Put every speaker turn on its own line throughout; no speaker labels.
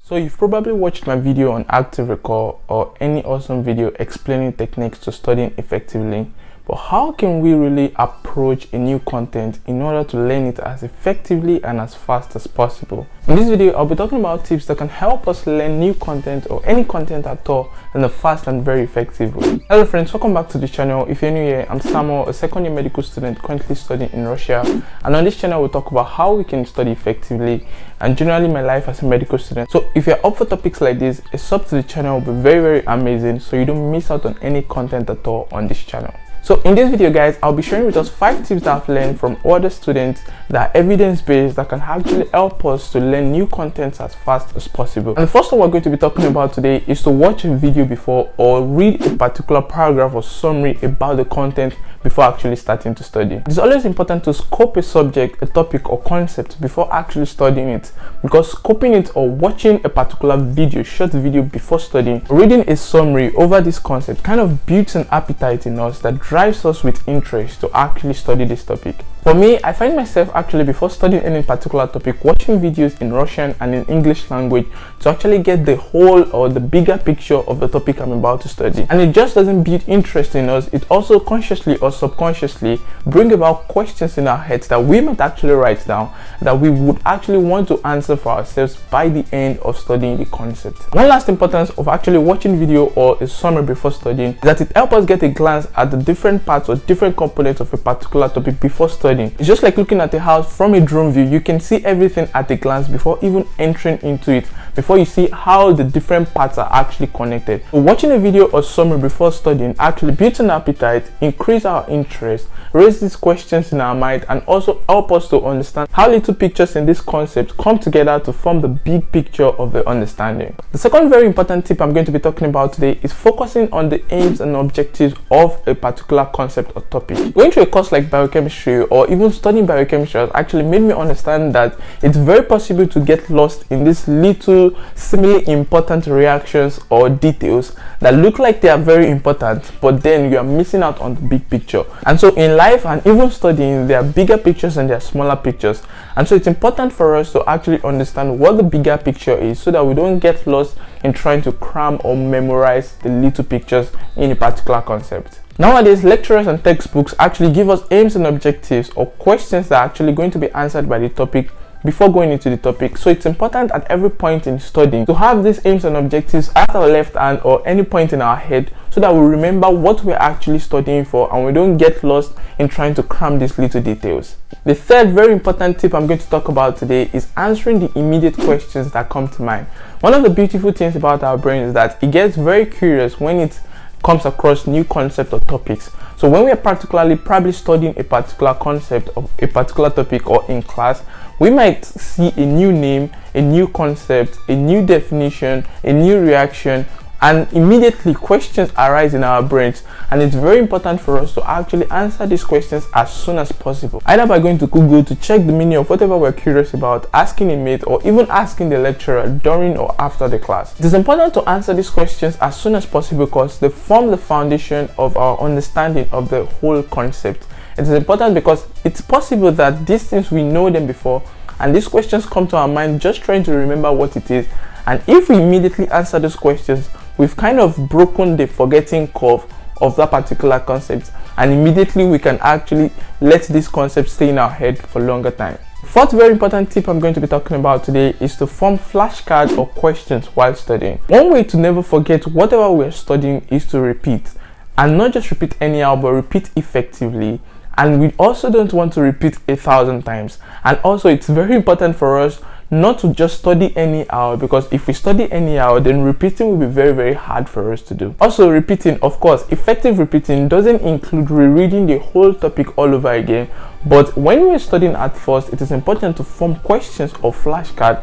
So you've probably watched my video on active recall or any awesome video explaining techniques to studying effectively, but how can we really approach a new content in order to learn it as effectively and as fast as possible? In this video, I'll be talking about tips that can help us learn new content or any content at all in a fast and very effective way. Hello friends, welcome back to the channel. If you're new here, I'm Samuel, a second year medical student currently studying in Russia, and on this channel we'll talk about how we can study effectively and generally my life as a medical student. So if you're up for topics like this, a sub to the channel will be very amazing so you don't miss out on any content at all on this channel. So in this video guys, I'll be sharing with us 5 tips that I've learned from other students that are evidence-based that can actually help us to learn new content as fast as possible. And the first one we're going to be talking about today is to watch a video before or read a particular paragraph or summary about the content before actually starting to study. It's always important to scope a subject, a topic or concept before actually studying it, because scoping it or watching a particular video, short video before studying, reading a summary over this concept kind of builds an appetite in us that drives us with interest to actually study this topic. For me, I find myself actually before studying any particular topic watching videos in Russian and in English language to actually get the whole or the bigger picture of the topic I'm about to study. And it just doesn't build interest in us, it also consciously or subconsciously bring about questions in our heads that we might actually write down that we would actually want to answer for ourselves by the end of studying the concept. One last importance of actually watching video or a summary before studying is that it helps us get a glance at the different parts or different components of a particular topic before studying. It's just like looking at a house from a drone view. You can see everything at a glance before even entering into it, before you see how the different parts are actually connected. So watching a video or summary before studying actually builds an appetite, increase our interest, raise these questions in our mind, and also help us to understand how little pictures in this concept come together to form the big picture of the understanding. The second very important tip I'm going to be talking about today is focusing on the aims and objectives of a particular concept or topic. Going through a course like biochemistry or even studying biochemistry has actually made me understand that it's very possible to get lost in these little seemingly important reactions or details that look like they are very important, but then you are missing out on the big picture. And so in life and even studying, there are bigger pictures and there are smaller pictures, and so it's important for us to actually understand what the bigger picture is so that we don't get lost in trying to cram or memorize the little pictures in a particular concept. Nowadays, lecturers and textbooks actually give us aims and objectives or questions that are actually going to be answered by the topic before going into the topic. So it's important at every point in studying to have these aims and objectives at our left hand or any point in our head so that we remember what we're actually studying for and we don't get lost in trying to cram these little details. The third very important tip I'm going to talk about today is answering the immediate questions that come to mind. One of the beautiful things about our brain is that it gets very curious when it comes across new concepts or topics. So when we are particularly probably studying a particular concept of a particular topic or in class, we might see a new name, a new concept, a new definition, a new reaction, and immediately questions arise in our brains, and it's very important for us to actually answer these questions as soon as possible, either by going to Google to check the meaning of whatever we're curious about, asking a mate, or even asking the lecturer during or after the class. It is important to answer these questions as soon as possible because they form the foundation of our understanding of the whole concept. It is important because it's possible that these things we know them before and these questions come to our mind just trying to remember what it is, and if we immediately answer those questions, we've kind of broken the forgetting curve of that particular concept, and immediately we can actually let this concept stay in our head for longer time. Fourth very important tip I'm going to be talking about today is to form flashcards or questions while studying. One way to never forget whatever we're studying is to repeat, and not just repeat anyhow, but repeat effectively. And we also don't want to repeat 1,000 times. And also it's very important for us not to just study anyhow, because if we study anyhow, then repeating will be very hard for us to do. Also repeating, of course, effective repeating doesn't include rereading the whole topic all over again, but when we're studying at first, it is important to form questions or flashcards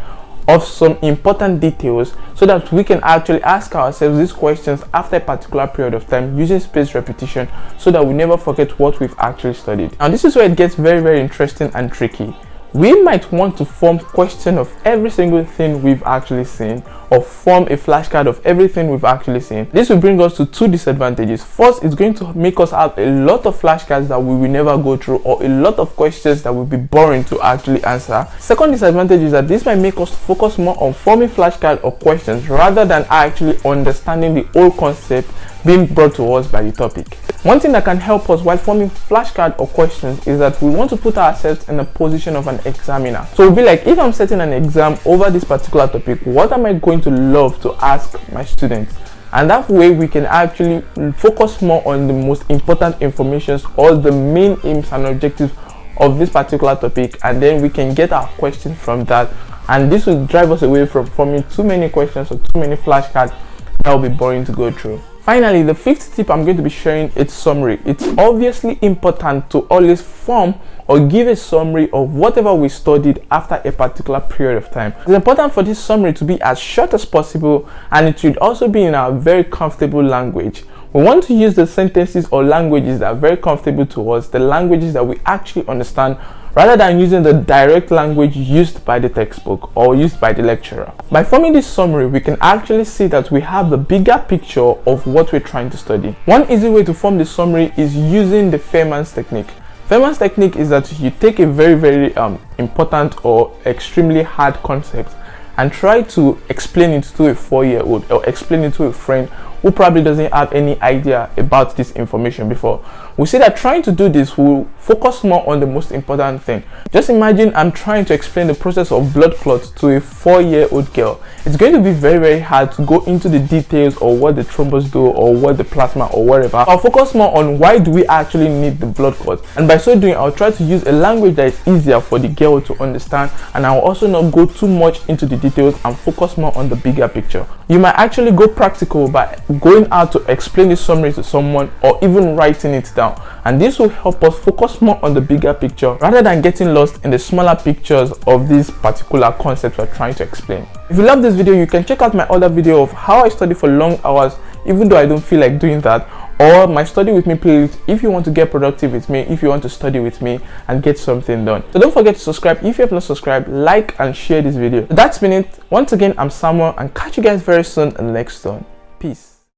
of some important details so that we can actually ask ourselves these questions after a particular period of time using spaced repetition so that we never forget what we've actually studied. And this is where it gets very interesting and tricky. we might want to form question of every single thing we've actually seen, or form a flashcard of everything we've actually seen. This will bring us to two disadvantages. First, it's going to make us have a lot of flashcards that we will never go through, or a lot of questions that will be boring to actually answer. Second disadvantage is that this might make us focus more on forming flashcards or questions rather than actually understanding the whole concept being brought to us by the topic. One thing that can help us while forming flashcards or questions is that we want to put ourselves in the position of an examiner. So it'll be like, if I'm setting an exam over this particular topic, what am I going to love to ask my students? And that way we can actually focus more on the most important information or the main aims and objectives of this particular topic, and then we can get our questions from that, and this will drive us away from forming too many questions or too many flashcards that will be boring to go through. Finally, the fifth tip I'm going to be sharing is summary. It's obviously important to always form or give a summary of whatever we studied after a particular period of time. It's important for this summary to be as short as possible, and it should also be in a very comfortable language. We want to use the sentences or languages that are very comfortable to us, the languages that we actually understand, rather than using the direct language used by the textbook or used by the lecturer. By forming this summary, we can actually see that we have the bigger picture of what we're trying to study. One easy way to form the summary is using the Feynman's technique. Feynman's technique is that you take a very important or extremely hard concept and try to explain it to a 4-year-old or explain it to a friend who probably doesn't have any idea about this information before. We see that trying to do this will focus more on the most important thing. Just imagine I'm trying to explain the process of blood clots to a 4-year-old girl. It's going to be very hard to go into the details or what the thrombus do or what the plasma or whatever. I'll focus more on why do we actually need the blood clot, and by so doing I'll try to use a language that is easier for the girl to understand, and I'll also not go too much into the details and focus more on the bigger picture. You might actually go practical by going out to explain this summary to someone or even writing it down, and this will help us focus more on the bigger picture rather than getting lost in the smaller pictures of this particular concept we're trying to explain. If you love this video, you can check out my other video of how I study for long hours even though I don't feel like doing that, or my study with me playlist if you want to get productive with me, if you want to study with me and get something done. So don't forget to subscribe if you have not subscribed, like and share this video. That's been it. Once again, I'm Samuel, and catch you guys very soon in the next one. Peace.